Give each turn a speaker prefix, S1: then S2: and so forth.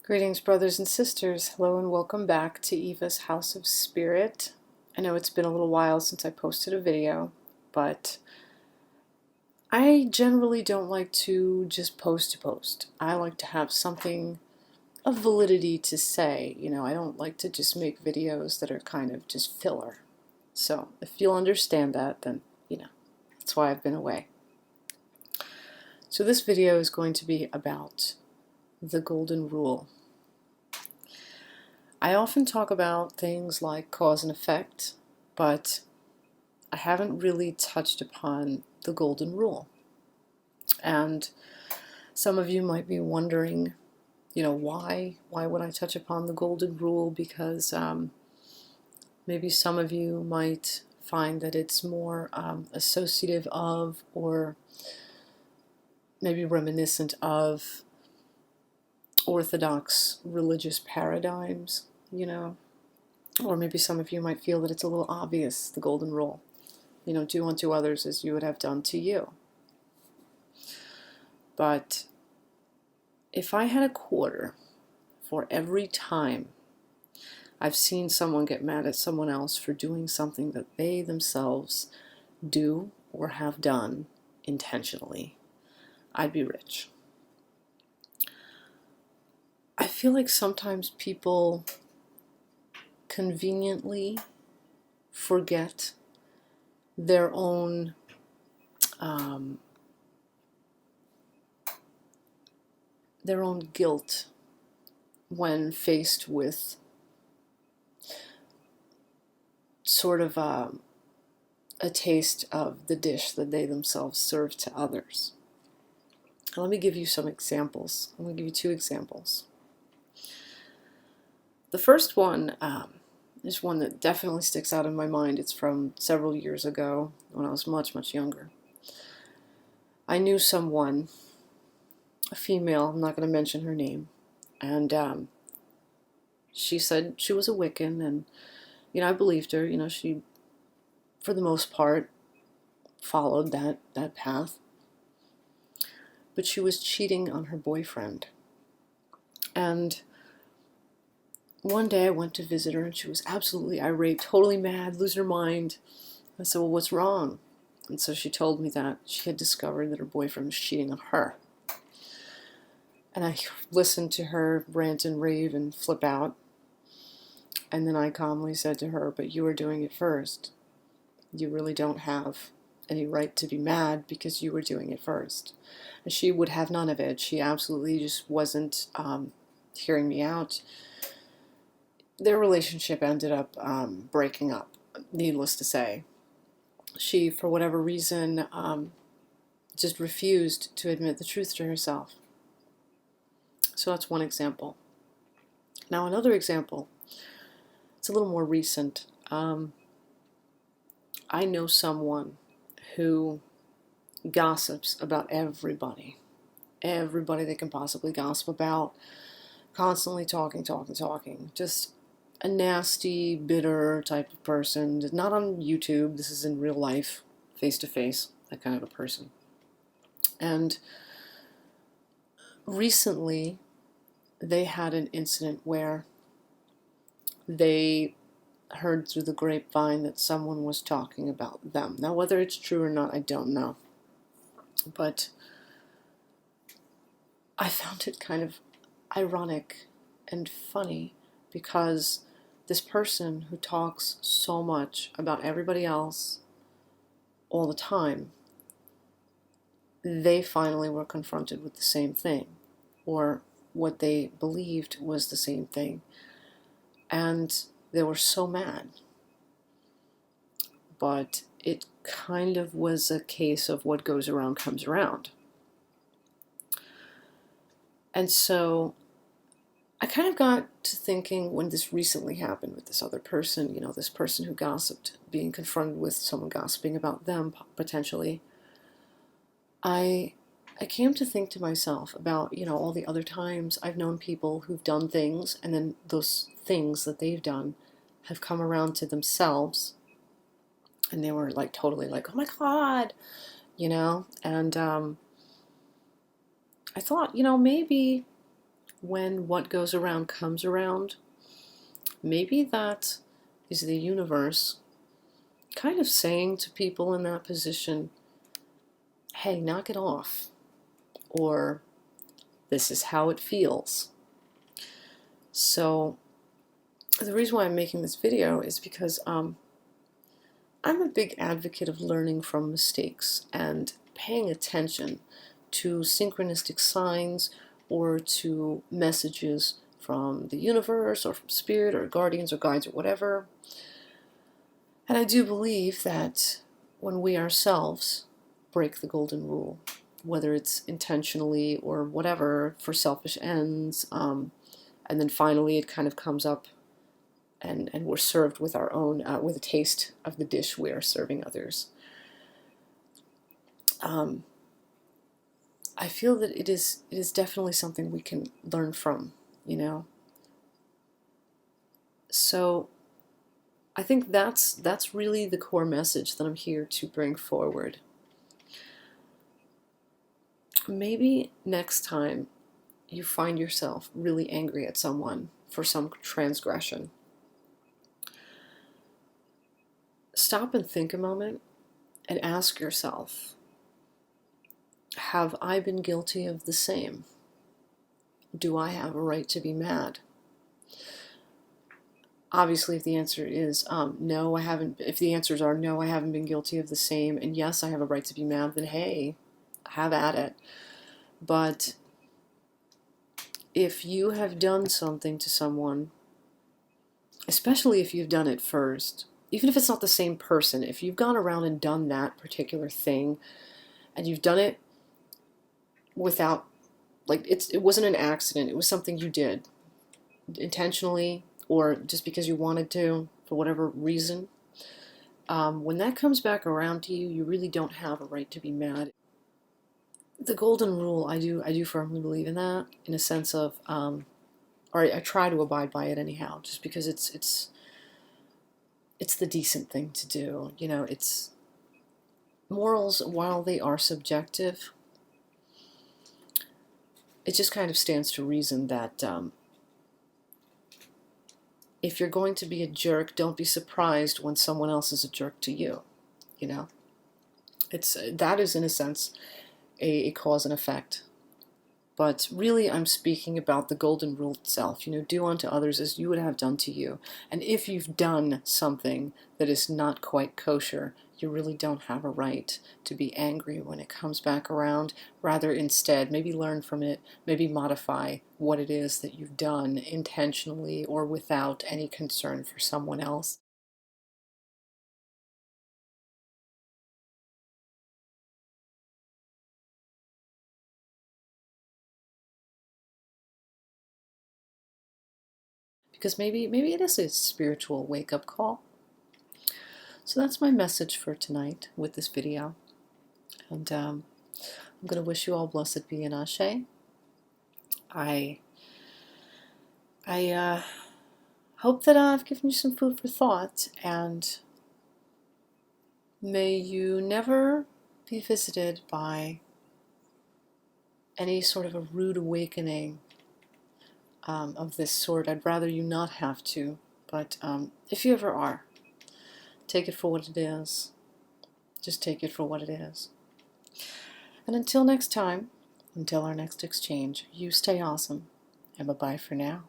S1: Greetings, brothers and sisters. Hello and welcome back to Eva's House of Spirit. I know it's been a little while since I posted a video, but I generally don't like to just post to post. I like to have something of validity to say. I don't like to just make videos that are kind of just filler. So if you'll understand that, then, that's why I've been away. So this video is going to be about the Golden Rule. I often talk about things like cause and effect, but I haven't really touched upon the Golden Rule. And some of you might be wondering, why would I touch upon the Golden Rule? Because maybe some of you might find that it's more associative of, or maybe reminiscent of, Orthodox religious paradigms, or maybe some of you might feel that it's a little obvious, the Golden Rule. Do unto others as you would have done to you. But if I had a quarter for every time I've seen someone get mad at someone else for doing something that they themselves do or have done intentionally, I'd be rich. I feel like sometimes people conveniently forget their own guilt when faced with sort of a taste of the dish that they themselves serve to others. Let me give you some examples. I'm going to give you two examples. The first one is one that definitely sticks out in my mind. It's from several years ago when I was much, much younger. I knew someone, a female, I'm not going to mention her name, and she said she was a Wiccan, and I believed her. She, for the most part, followed that path. But she was cheating on her boyfriend. And one day I went to visit her, and she was absolutely irate, totally mad, losing her mind. I said, well, what's wrong? And so she told me that she had discovered that her boyfriend was cheating on her. And I listened to her rant and rave and flip out. And then I calmly said to her, but you were doing it first. You really don't have any right to be mad because you were doing it first. And she would have none of it. She absolutely just wasn't hearing me out. Their relationship ended up breaking up, needless to say. She, for whatever reason, just refused to admit the truth to herself. So that's one example. Now another example, it's a little more recent. I know someone who gossips about everybody they can possibly gossip about, constantly talking, just a nasty, bitter type of person. Not on YouTube, this is in real life, face to face, that kind of a person. And recently they had an incident where they heard through the grapevine that someone was talking about them. Now, whether it's true or not, I don't know. But I found it kind of ironic and funny because this person who talks so much about everybody else all the time, they finally were confronted with the same thing, or what they believed was the same thing. And they were so mad. But it kind of was a case of what goes around comes around. And so I kind of got to thinking when this recently happened with this other person, this person who gossiped, being confronted with someone gossiping about them potentially, I came to think to myself about, all the other times I've known people who've done things, and then those things that they've done have come around to themselves, and they were like totally like, oh my God, and I thought, maybe when what goes around comes around, maybe that is the universe kind of saying to people in that position, hey, knock it off, or this is how it feels. So the reason why I'm making this video is because I'm a big advocate of learning from mistakes and paying attention to synchronistic signs or to messages from the universe or from spirit or guardians or guides or whatever. And I do believe that when we ourselves break the golden rule, whether it's intentionally or whatever for selfish ends, and then finally it kind of comes up and we're served with our own, with a taste of the dish we are serving others. I feel that it is definitely something we can learn from, you know. So I think that's really the core message that I'm here to bring forward. Maybe next time you find yourself really angry at someone for some transgression, stop and think a moment and ask yourself, have I been guilty of the same? Do I have a right to be mad? Obviously, if the answer is no, I haven't, if the answers are no, I haven't been guilty of the same, and yes, I have a right to be mad, then hey, have at it. But if you have done something to someone, especially if you've done it first, even if it's not the same person, if you've gone around and done that particular thing, and you've done it without, like, it wasn't an accident, it was something you did intentionally or just because you wanted to for whatever reason, when that comes back around to you, you really don't have a right to be mad. The golden rule, I do firmly believe in that, in a sense of, or I try to abide by it anyhow, just because it's the decent thing to do. You know, it's morals, while they are subjective, it just kind of stands to reason that if you're going to be a jerk, don't be surprised when someone else is a jerk to you. You know, it's that is in a sense a cause and effect. But really, I'm speaking about the golden rule itself. You know, do unto others as you would have done to you. And if you've done something that is not quite kosher, you really don't have a right to be angry when it comes back around. Rather, instead, maybe learn from it, maybe modify what it is that you've done intentionally or without any concern for someone else. Because maybe it is a spiritual wake-up call. So that's my message for tonight with this video. And I'm going to wish you all blessed be in Ashe. I hope that I've given you some food for thought, and may you never be visited by any sort of a rude awakening of this sort. I'd rather you not have to, but if you ever are, take it for what it is. Just take it for what it is. And until next time, until our next exchange, you stay awesome, and bye-bye for now.